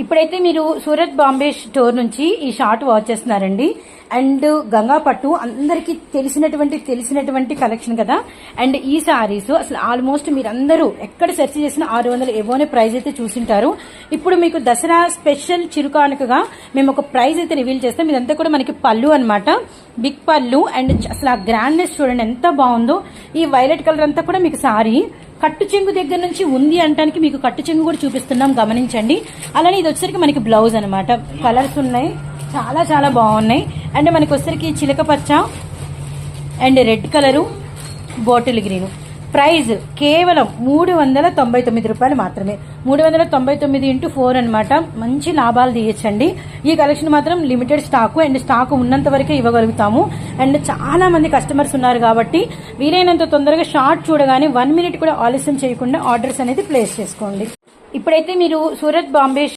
ఇప్పుడైతే మీరు సూరత్ బాంబే స్టోర్ నుంచి ఈ షార్ట్ వాచ్ చేస్తున్నారండి. అండ్ గంగా పట్టు అందరికి తెలిసినటువంటి కలెక్షన్ కదా. అండ్ ఈ సారీస్ అసలు ఆల్మోస్ట్ మీరందరూ ఎక్కడ సెర్చ్ చేసినా 600 ఎబోనే ప్రైస్ అయితే చూసింటారు. ఇప్పుడు మీకు దసరా స్పెషల్ చిరుకానుకగా మేము ఒక ప్రైస్ అయితే రివీల్ చేస్తాం. ఇదంతా కూడా మనకి పళ్ళు అన్నమాట, బిగ్ పళ్ళు. అండ్ అసలు ఆ గ్రాండ్నెస్ చూడండి ఎంత బాగుందో. ఈ వైలెట్ కలర్ అంతా కూడా మీకు సారీ కట్టు చెంగు దగ్గర నుంచి ఉంది అంటానికి మీకు కట్టు చెంగు కూడా చూపిస్తున్నాం, గమనించండి. అలానే ఇది వచ్చేసరికి మనకి బ్లౌజ్ అనమాట. కలర్స్ ఉన్నాయి, చాలా చాలా బాగున్నాయి. అండ్ మనకి వచ్చేసరికి చిలక పచ్చ and red colour, bottle green. Price కేవలం 399 రూపాయలు మాత్రమే. 399 ఇంటూ 4 అనమాట. మంచి లాభాలు తీయచ్చండి. ఈ కలెక్షన్ మాత్రం లిమిటెడ్ స్టాకు, అండ్ స్టాక్ ఉన్నంత వరకే ఇవ్వగలుగుతాము. అండ్ చాలా మంది కస్టమర్స్ ఉన్నారు కాబట్టి వీలైనంత తొందరగా షార్ట్ చూడగానే 1 మినిట్ కూడా ఆలస్యం చేయకుండా ఆర్డర్స్ అనేది ప్లేస్ చేసుకోండి. ఇప్పుడైతే మీరు సూరత్ బాంబే